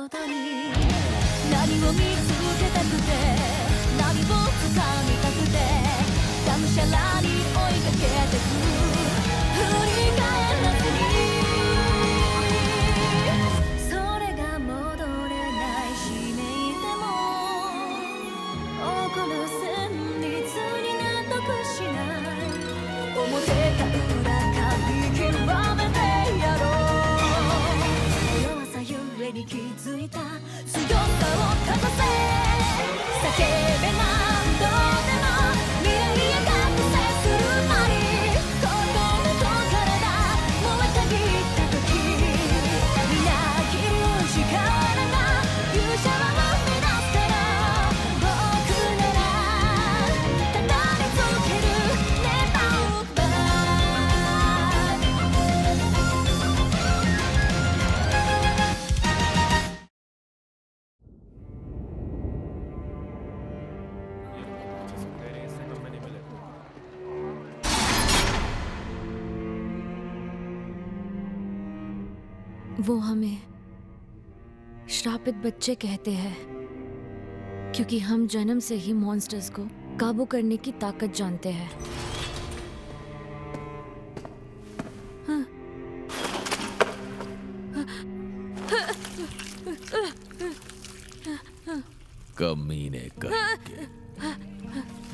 外に何を見つけたくて何を掴みたくてがむしゃらに追いかけてく振り返らずにそれが戻れないしめいても多くの旋律に納得しない表か裏か見極めてやろう弱さゆえに気づいた強さをかざせ叫べ何度でも未来へ覚醒するまに心と体燃えたぎった時みなぎる力が勇者は生み出すから僕ならただ見つける Never look back वो हमें श्रापित बच्चे कहते हैं क्योंकि हम जन्म से ही मॉन्स्टर्स को काबू करने की ताकत जानते हैं। कमीने कहेंगे।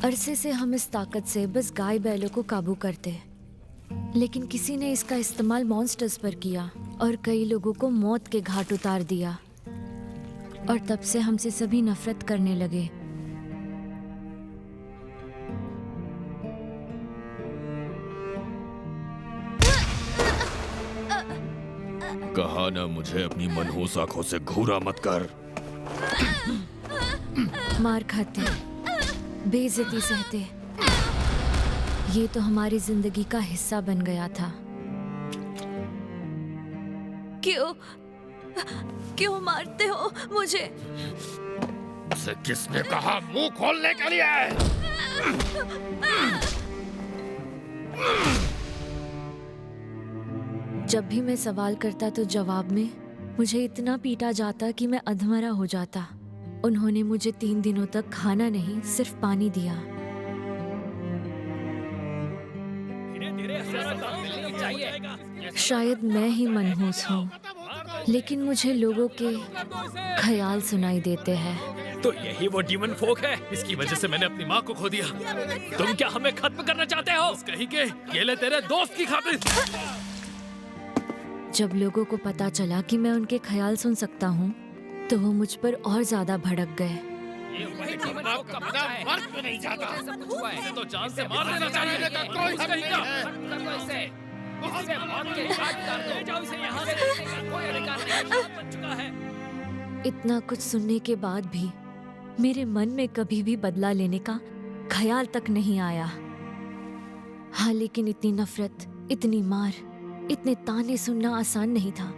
अरसे से हम इस ताकत से बस गाय बैलों को काबू करते, लेकिन किसी ने इसका इस्तेमाल मॉन्स्टर्स पर किया और कई लोगों को मौत के घाट उतार दिया और तब से हमसे सभी नफरत करने लगे। कहा ना मुझे अपनी मनहूस आंखों से घूरा मत कर। मार खाते, बेइज्जती सहते, ये तो हमारी जिंदगी का हिस्सा बन गया था। क्यों मारते हो मुझे? उसे किसने कहा मुंह खोलने के लिए? जब भी मैं सवाल करता तो जवाब में मुझे इतना पीटा जाता कि मैं अधमरा हो जाता। उन्होंने मुझे 3 दिनों तक खाना नहीं सिर्फ पानी दिया। शायद मैं ही मनहूस हूँ, लेकिन मुझे लोगों के ख्याल सुनाई देते हैं। तो यही वो डीमन फोक है, इसकी वजह से मैंने अपनी माँ को खो दिया। तुम क्या हमें खत्म करना चाहते हो? कहीं के ये ले तेरे दोस्त की खातिर। जब लोगों को पता चला कि मैं उनके ख्याल सुन सकता हूँ, तो वो मुझ पर और ज्यादा भड़क गए। तो जान से मार देना चाहिए। इतना कुछ सुनने के बाद भी मेरे मन में कभी भी बदला लेने का ख्याल तक नहीं आया। हाँ, लेकिन इतनी नफरत, इतनी मार, इतने ताने सुनना आसान नहीं था।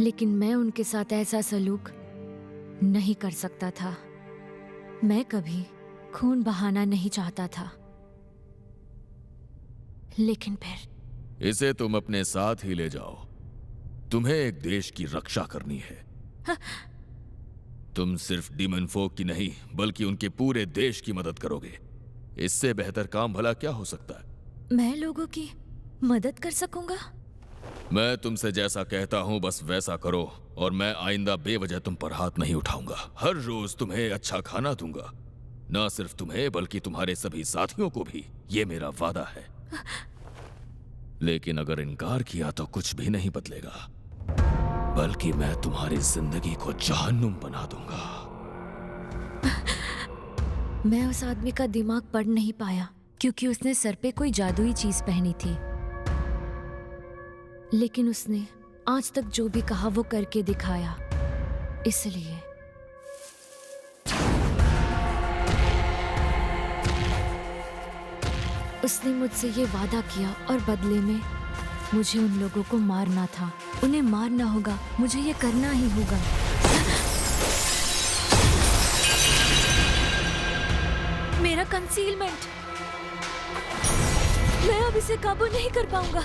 लेकिन मैं उनके साथ ऐसा सलूक नहीं कर सकता था। मैं कभी खून बहाना नहीं चाहता था। लेकिन फिर इसे तुम अपने साथ ही ले जाओ। तुम्हें एक देश की रक्षा करनी है। हाँ। तुम सिर्फ डीमन फोक की नहीं, बल्कि उनके पूरे देश की मदद करोगे। इससे बेहतर काम भला क्या हो सकता है? मैं लोगों की मदद कर सकूंगा? मैं तुमसे जैसा कहता हूं बस वैसा करो, और मैं आइंदा बेवजह तुम पर हाथ नहीं उठाऊंगा। हर रोज तुम्हें अच्छा खाना दूंगा, ना सिर्फ तुम्हें बल्कि तुम्हारे सभी साथियों को भी। ये मेरा वादा है। लेकिन अगर इनकार किया तो कुछ भी नहीं बदलेगा, बल्कि मैं तुम्हारी जिंदगी को जहन्नुम बना दूंगा। मैं उस आदमी का दिमाग पढ़ नहीं पाया क्योंकि उसने सर पे कोई जादुई चीज पहनी थी। लेकिन उसने आज तक जो भी कहा वो करके दिखाया। इसलिए उसने मुझसे ये वादा किया और बदले में मुझे उन लोगों को मारना था। उन्हें मारना होगा, मुझे ये करना ही होगा। मेरा कंसीलमेंट, मैं अब इसे काबू नहीं कर पाऊंगा।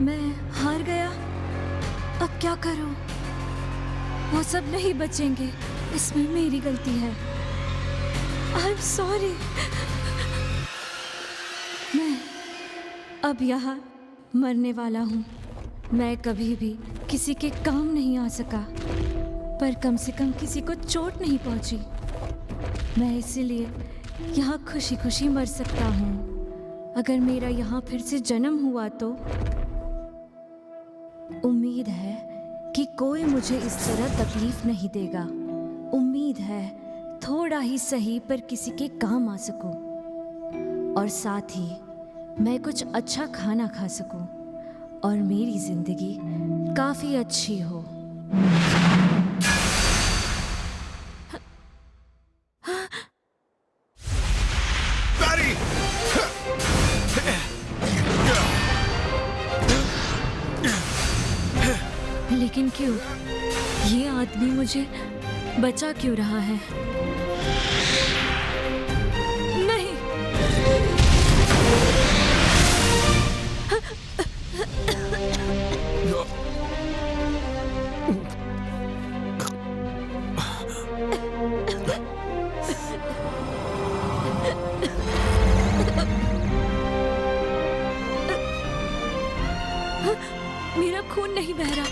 मैं हार गया। अब क्या करूं? वो सब नहीं बचेंगे। इसमें मेरी गलती है। I am sorry. मैं अब यहाँ मरने वाला हूँ। मैं कभी भी किसी के काम नहीं आ सका, पर कम से कम किसी को चोट नहीं पहुँची। मैं इसीलिए यहाँ खुशी खुशी मर सकता हूँ। अगर मेरा यहाँ फिर से जन्म हुआ तो उम्मीद है कि कोई मुझे इस तरह तकलीफ नहीं देगा। उम्मीद है थोड़ा ही सही पर किसी के काम आ सकूं, और साथ ही मैं कुछ अच्छा खाना खा सकूं और मेरी जिंदगी काफी अच्छी हो। लेकिन क्यों? ये आदमी मुझे बचा क्यों रहा है? नहीं। मेरा खून नहीं बह रहा।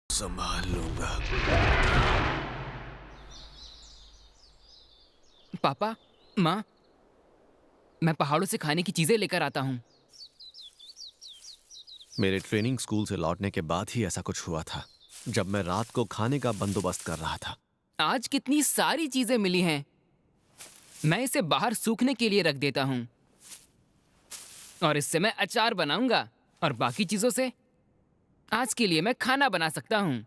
संभाल लूंगा। पापा, माँ, मैं पहाड़ों से खाने की चीजें लेकर आता हूँ। मेरे ट्रेनिंग स्कूल से लौटने के बाद ही ऐसा कुछ हुआ था, जब मैं रात को खाने का बंदोबस्त कर रहा था। आज कितनी सारी चीजें मिली हैं। मैं इसे बाहर सूखने के लिए रख देता हूँ और इससे मैं अचार बनाऊंगा, और बाकी चीजों से आज के लिए मैं खाना बना सकता हूँ।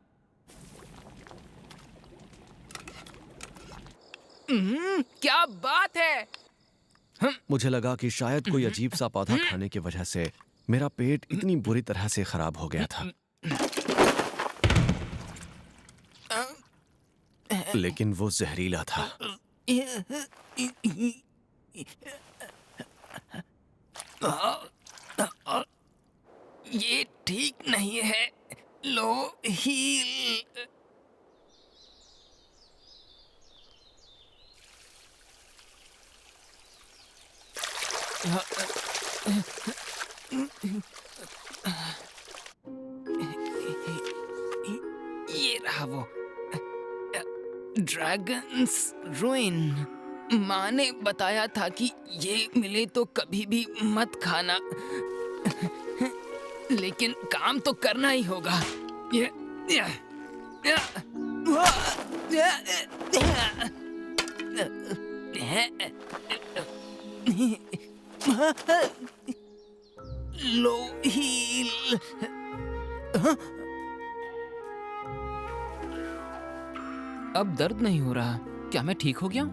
क्या बात है! मुझे लगा कि शायद कोई अजीब सा पौधा खाने की वजह से मेरा पेट इतनी बुरी तरह से खराब हो गया था, लेकिन वो जहरीला था। ये ठीक नहीं है। लो हील। ये रहा वो ड्रैगन्स रूइन। माँ ने बताया था कि ये मिले तो कभी भी मत खाना, लेकिन काम तो करना ही होगा। लो हील। अब दर्द नहीं हो रहा। क्या मैं ठीक हो गया हूँ?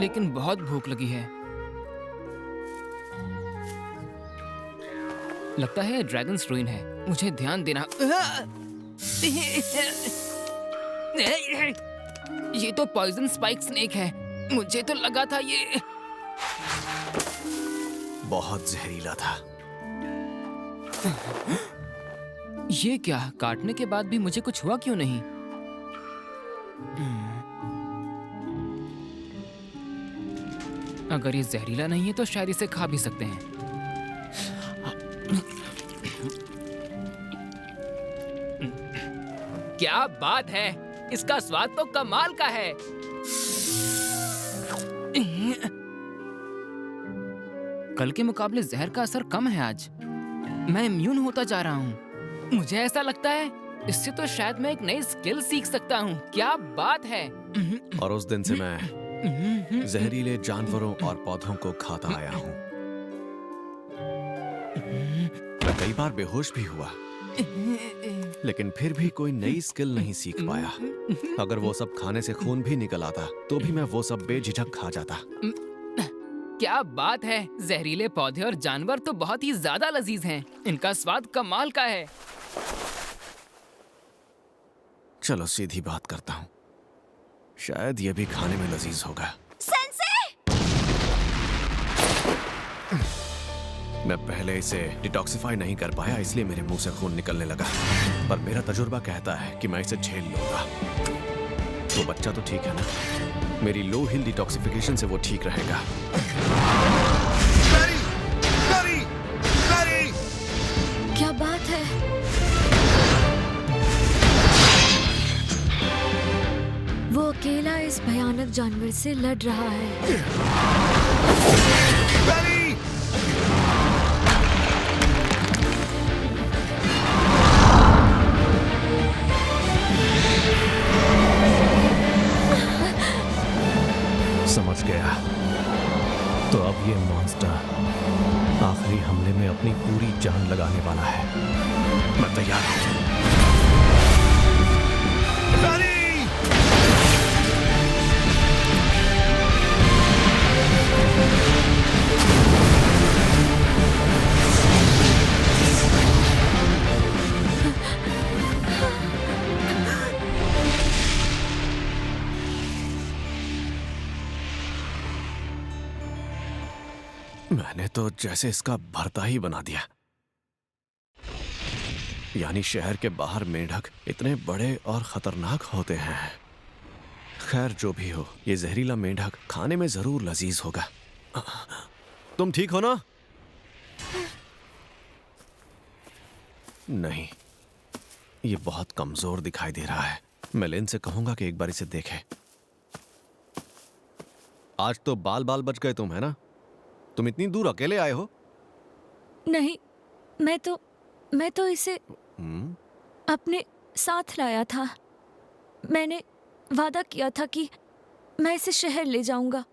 लेकिन बहुत भूख लगी है। लगता है ड्रैगन्स रूइन है। मुझे ध्यान देना। ये तो पॉइजन स्पाइक स्नेक है। मुझे तो लगा था ये बहुत जहरीला था। ये क्या? काटने के बाद भी मुझे कुछ हुआ क्यों नहीं? अगर ये जहरीला नहीं है तो शायद इसे खा भी सकते हैं। क्या बात है! इसका स्वाद तो कमाल का है। कल के मुकाबले जहर का असर कम है आज। मैं इम्यून होता जा रहा हूं। मुझे ऐसा लगता है इससे तो शायद मैं एक नई स्किल सीख सकता हूँ। क्या बात है। और उस दिन से मैं जहरीले जानवरों और पौधों को खाता आया हूँ। मैं कई बार बेहोश भी हुआ, लेकिन फिर भी कोई नई स्किल नहीं सीख पाया। अगर वो सब खाने से खून भी निकल आता तो भी मैं वो सब बेझिझक खा जाता। क्या बात है। जहरीले पौधे और जानवर तो बहुत ही ज्यादा लजीज हैं। इनका स्वाद कमाल का है। चलो सीधी बात करता हूँ, शायद ये भी खाने में लजीज होगा। मैं पहले इसे डिटॉक्सिफाई नहीं कर पाया, इसलिए मेरे मुंह से खून निकलने लगा। पर मेरा तजुर्बा कहता है कि मैं इसे झेल लूंगा। तो बच्चा तो ठीक है ना? मेरी लो हिल डिटॉक्सिफिकेशन से वो ठीक रहेगा। क्या बात है? वो अकेला इस भयानक जानवर से लड़ रहा है। समझ गया। तो अब ये मॉन्स्टर आखिरी हमले में अपनी पूरी जान लगाने वाला है। मैं तैयार हूं। मैंने तो जैसे इसका भरता ही बना दिया। यानी शहर के बाहर मेंढक इतने बड़े और खतरनाक होते हैं। खैर जो भी हो, ये जहरीला मेंढक खाने में जरूर लजीज होगा। तुम ठीक हो ना? नहीं, ये बहुत कमजोर दिखाई दे रहा है। मैं लेन से कहूंगा कि एक बार इसे देखे। आज तो बाल बाल बच गए तुम, है ना? तुम इतनी दूर अकेले आए हो? नहीं, मैं तो इसे अपने साथ लाया था। मैंने वादा किया था कि मैं इसे शहर ले जाऊंगा।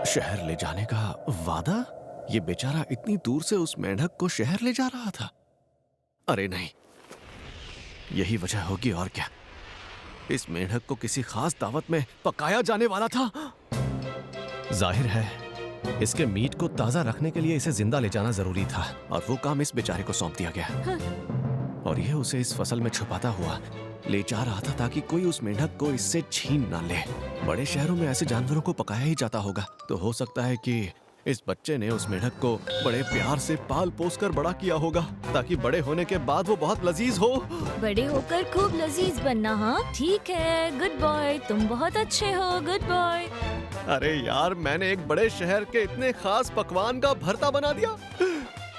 शहर ले जाने का वादा? ये बेचारा इतनी दूर से उस मेंढक को शहर ले जा रहा था? अरे नहीं, यही वजह होगी और क्या। इस मेंढक को किसी खास दावत में पकाया जाने वाला था। जाहिर है इसके मीट को ताजा रखने के लिए इसे जिंदा ले जाना जरूरी था, और वो काम इस बेचारे को सौंप दिया गया। और यह उसे इस फसल में छुपाता हुआ ले जा रहा था ताकि कोई उस मेंढक को इससे छीन ना ले। बड़े शहरों में ऐसे जानवरों को पकाया ही जाता होगा, तो हो सकता है कि इस बच्चे ने उस मेंढक को बड़े प्यार से पाल पोस कर बड़ा किया होगा, ताकि बड़े होने के बाद वो बहुत लजीज हो। बड़े होकर खूब लजीज बनना। हाँ ठीक है, गुड बॉय, तुम बहुत अच्छे हो, गुड बॉय। अरे यार, मैंने एक बड़े शहर के इतने खास पकवान का भरता बना दिया।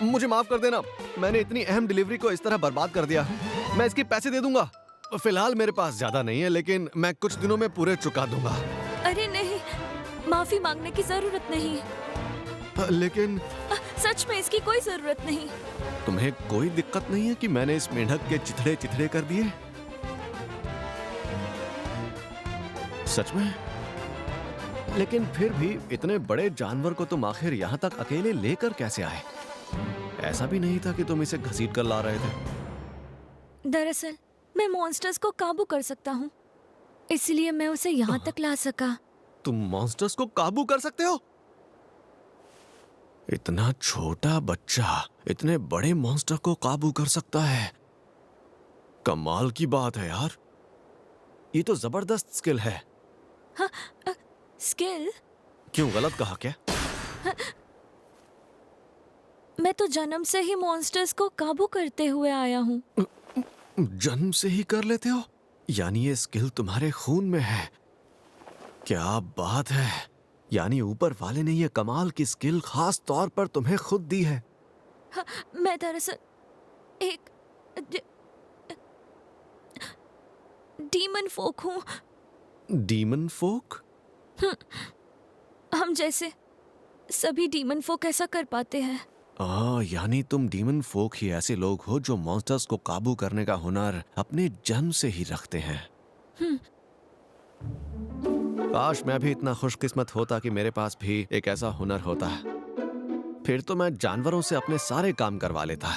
मुझे माफ कर देना, मैंने इतनी अहम डिलीवरी को इस तरह बर्बाद कर दिया। मैं इसके पैसे दे दूंगा। फिलहाल मेरे पास ज्यादा नहीं है, लेकिन मैं कुछ दिनों में पूरे चुका दूंगा। अरे नहीं, माफी मांगने की जरूरत नहीं। लेकिन सच में इसकी कोई जरूरत नहीं। तुम्हें कोई दिक्कत नहीं है कि मैंने इस मेंढक के चिथड़े चिथड़े कर दिए? सच में? लेकिन फिर भी इतने बड़े जानवर को तुम आखिर यहाँ तक अकेले लेकर कैसे आए? ऐसा भी नहीं था कि तुम इसे घसीट कर ला रहे थे। दरअसल मैं मॉन्स्टर्स को काबू कर सकता हूँ, इसलिए मैं उसे यहाँ तक ला सका। तुम मॉन्स्टर्स को काबू कर सकते हो? इतना छोटा बच्चा इतने बड़े मॉन्स्टर को काबू कर सकता है? कमाल की बात है यार, ये तो जबरदस्त स्किल है। हाँ, स्किल? क्यों, गलत कहा क्या? मैं तो जन्म से ही मॉन्स्टर्स को काबू करते हुए आया हूँ। जन्म से ही कर लेते हो? यानी ये स्किल तुम्हारे खून में है। क्या बात है, यानी ऊपर वाले ने ये कमाल की स्किल खास तौर पर तुम्हें खुद दी है। हाँ, मैं दरअसल एक डीमन फोक हूँ। डीमन फोक? हम जैसे सभी डीमन फोक ऐसा कर पाते हैं। यानी तुम डीमन फोक ही ऐसे लोग हो जो मॉन्स्टर्स को काबू करने का हुनर अपने जन्म से ही रखते हैं। काश मैं भी इतना खुशकिस्मत होता कि मेरे पास भी एक ऐसा हुनर होता। फिर तो मैं जानवरों से अपने सारे काम करवा लेता।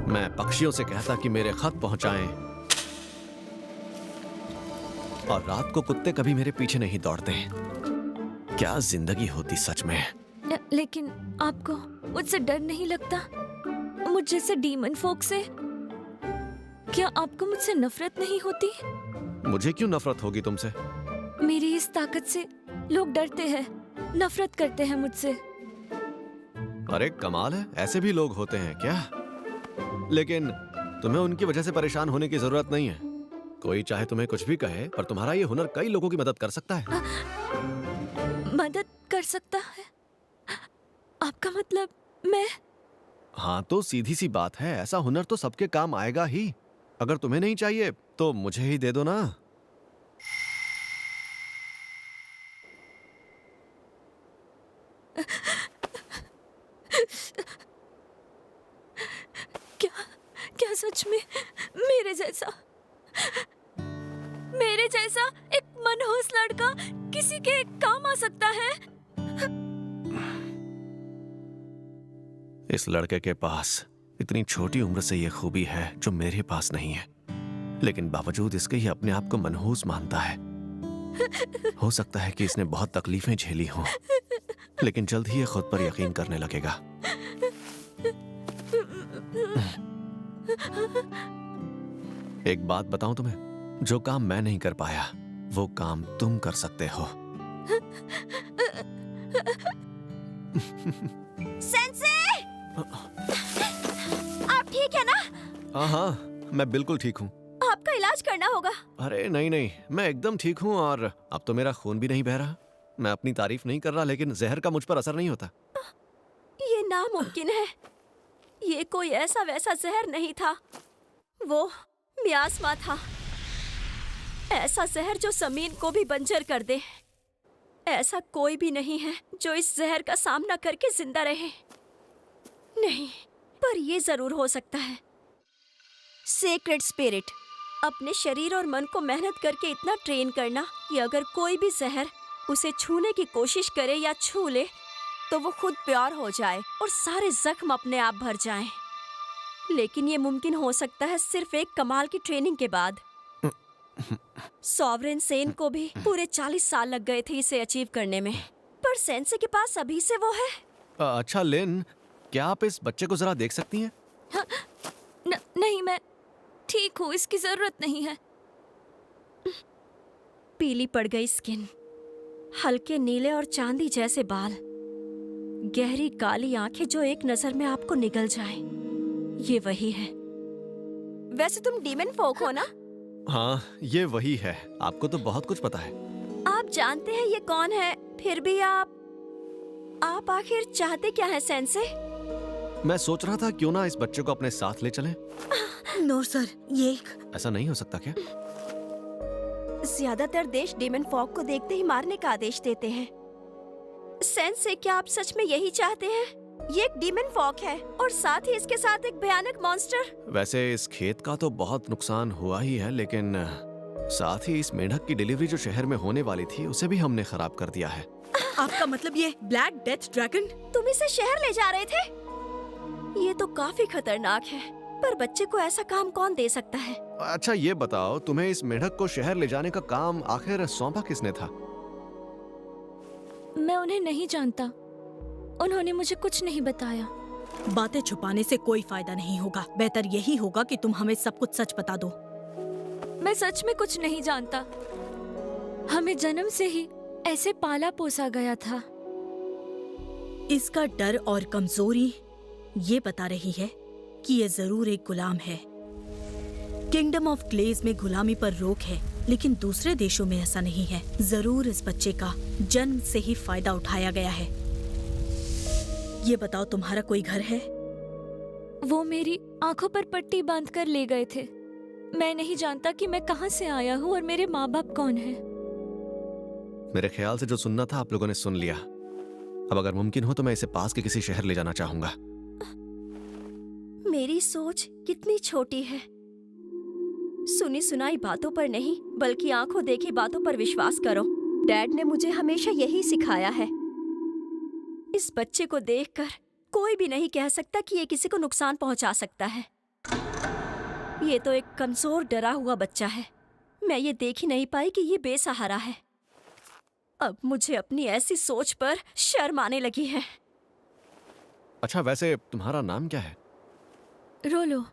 मैं पक्षियों से कहता कि मेरे खत पहुंचाएं, और रात को कुत्ते कभी मेरे पीछे नहीं दौड़ते। क्या जिंदगी होती सच में। लेकिन आपको मुझसे डर नहीं लगता? मुझ जैसे डीमन फोक से? क्या आपको मुझसे नफरत नहीं होती? मुझे क्यों नफरत होगी तुमसे? मेरी इस ताकत से लोग डरते हैं, नफरत करते हैं मुझसे। अरे कमाल है, ऐसे भी लोग होते हैं क्या? लेकिन तुम्हें उनकी वजह से परेशान होने की जरूरत नहीं है। कोई चाहे तुम्हें कुछ भी कहे, पर तुम्हारा ये हुनर कई लोगों की मदद कर सकता है। मदद कर सकता है? आपका मतलब मैं? हाँ, तो सीधी सी बात है, ऐसा हुनर तो सबके काम आएगा ही। अगर तुम्हें नहीं चाहिए तो मुझे ही दे दो ना। क्या सच में मेरे जैसा एक मनहूस लड़का किसी के काम आ सकता है? इस लड़के के पास इतनी छोटी उम्र से ये खूबी है जो मेरे पास नहीं है, लेकिन बावजूद इसके ये अपने आप को मनहूस मानता है। हो सकता है कि इसने बहुत तकलीफें झेली हों, लेकिन जल्द ही ये खुद पर यकीन करने लगेगा। एक बात बताऊं तुम्हें, जो काम मैं नहीं कर पाया वो काम तुम कर सकते हो। सेंसे! आप ठीक है ना? हाँ, मैं बिल्कुल ठीक हूँ। आपका इलाज करना होगा। अरे नहीं, मैं एकदम ठीक हूँ, और अब तो मेरा खून भी नहीं बह रहा। मैं अपनी तारीफ नहीं कर रहा, लेकिन जहर का मुझ पर असर नहीं होता। ये नामुमकिन है। ये कोई ऐसा वैसा जहर नहीं था, वो मियास्मा था। ऐसा जहर जो जमीन को भी बंजर कर दे। ऐसा कोई भी नहीं है जो इस जहर का सामना करके जिंदा रहे। नहीं, पर ये जरूर हो सकता है। सेक्रेड स्पिरिट, अपने शरीर और मन को मेहनत करके इतना ट्रेन करना कि अगर कोई भी जहर उसे छूने की कोशिश करे या छू ले तो वो खुद प्योर हो जाए और सारे जख्म अपने आप भर जाएं। लेकिन ये मुमकिन हो सकता है सिर्फ एक कमाल की ट्रेनिंग के बाद। सॉवरेन सेन को भी पूरे 40 साल लग गए थे इसे अचीव करने में, पर सेंसे के पास अभी से वो है। अच्छा लिन, क्या आप इस बच्चे को जरा देख सकती हैं? नहीं, मैं ठीक हूँ, इसकी जरूरत नहीं है। पीली पड़ गई स्किन, हल्के नीले और चांदी जैसे बाल, गहरी काली आंखें जो एक नजर में आपको निगल जाए। ये वही है। वैसे तुम डीमन फोक हो ना? हाँ, ये वही है। आपको तो बहुत कुछ पता है। आप जानते हैं ये कौन है, फिर भी आप आखिर चाहते क्या है सेंसे? मैं सोच रहा था क्यों ना इस बच्चे को अपने साथ ले चलें। नो सर, ये ऐसा नहीं हो सकता क्या? ज्यादातर देश डीमन फॉग को देखते ही मारने का आदेश देते हैं। सेंसे, क्या आप सच में यही चाहते हैं? ये एक डीमन फॉग है और साथ ही इसके साथ एक भयानक मॉन्स्टर। वैसे इस खेत का तो बहुत नुकसान हुआ ही है, लेकिन साथ ही इस मेंढक की डिलीवरी जो शहर में होने वाली थी उसे भी हमने खराब कर दिया है। आपका मतलब ये ब्लैक डेथ ड्रैगन? तुम इसे शहर ले जा रहे थे? ये तो काफी खतरनाक है, पर बच्चे को ऐसा काम कौन दे सकता है? अच्छा ये बताओ, तुम्हें इस मेंढक को शहर ले जाने का काम आखिर सौंपा किसने था? मैं उन्हें नहीं जानता, उन्होंने मुझे कुछ नहीं बताया। बातें छुपाने से कोई फायदा नहीं होगा। बेहतर यही होगा कि तुम हमें सब कुछ सच बता दो। मैं सच में कुछ नहीं जानता। हमें जन्म से ही ऐसे पाला पोसा गया था। इसका डर और कमजोरी ये बता रही है कि ये जरूर एक गुलाम है। किंगडम ऑफ क्लेज में गुलामी पर रोक है, लेकिन दूसरे देशों में ऐसा नहीं है। जरूर इस बच्चे का जन्म से ही फायदा उठाया गया है। ये बताओ, तुम्हारा कोई घर है? वो मेरी आंखों पर पट्टी बांध कर ले गए थे। मैं नहीं जानता कि मैं कहां से आया हूँ और मेरे माँ बाप कौन हैं। मेरे ख्याल से जो सुनना था आप लोगों ने सुन लिया। अब अगर मुमकिन हो तो मैं इसे पास के किसी शहर ले जाना चाहूंगा। मेरी सोच कितनी छोटी है। सुनी सुनाई बातों पर नहीं बल्कि आंखों देखी बातों पर विश्वास करो। डैड ने मुझे हमेशा यही सिखाया है। इस बच्चे को देखकर कोई भी नहीं कह सकता कि ये किसी को नुकसान पहुंचा सकता है। ये तो एक कमजोर डरा हुआ बच्चा है। मैं ये देख ही नहीं पाई कि ये बेसहारा है। अब मुझे अपनी ऐसी सोच पर शर्म आने लगी है। अच्छा, वैसे तुम्हारा नाम क्या है? रोलो।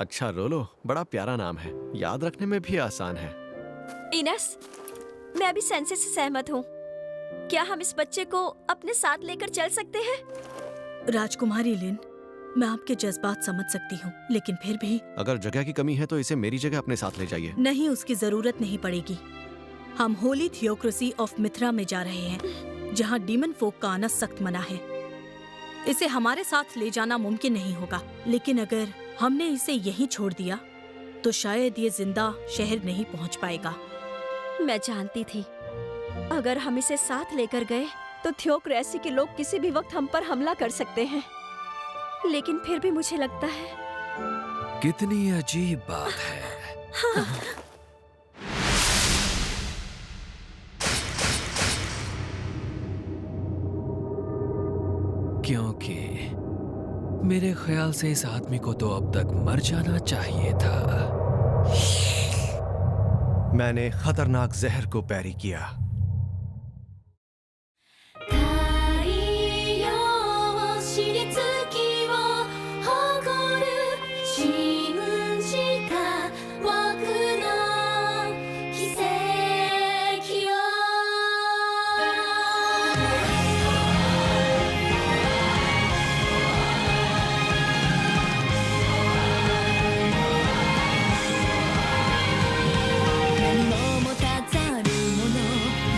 अच्छा रोलो, बड़ा प्यारा नाम है, याद रखने में भी आसान है। इनेस, मैं अभी सेंसे से सहमत हूँ। क्या हम इस बच्चे को अपने साथ लेकर चल सकते हैं? राजकुमारी लिन, मैं आपके जज्बात समझ सकती हूँ, लेकिन फिर भी अगर जगह की कमी है तो इसे मेरी जगह अपने साथ ले जाइए। नहीं, उसकी जरूरत नहीं पड़ेगी। हम होली थियोक्रेसी ऑफ मिथ्रा में जा रहे हैं, जहाँ डीमन फोक का आना सख्त मना है। इसे हमारे साथ ले जाना मुमकिन नहीं होगा, लेकिन अगर हमने इसे यहीं छोड़ दिया तो शायद ये जिंदा शहर नहीं पहुँच पाएगा। मैं जानती थी अगर हम इसे साथ लेकर गए तो थियोक्रेसी के लोग किसी भी वक्त हम पर हमला कर सकते हैं, लेकिन फिर भी मुझे लगता है कितनी अजीब बात है। क्योंकि मेरे ख्याल से इस आदमी को तो अब तक मर जाना चाहिए था। मैंने खतरनाक जहर को पैरी किया। 太陽を知り月を誇る信じた僕の奇跡を何も持たざるもの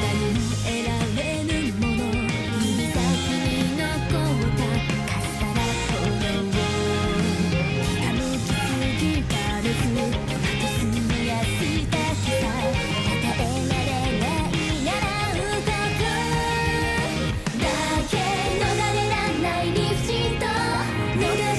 何も得られぬもの指先に残ったかすかな炎を傾きすぎた熱と澄みやした日さ与えられないなら動くだけ逃れらんない理不尽と逃れ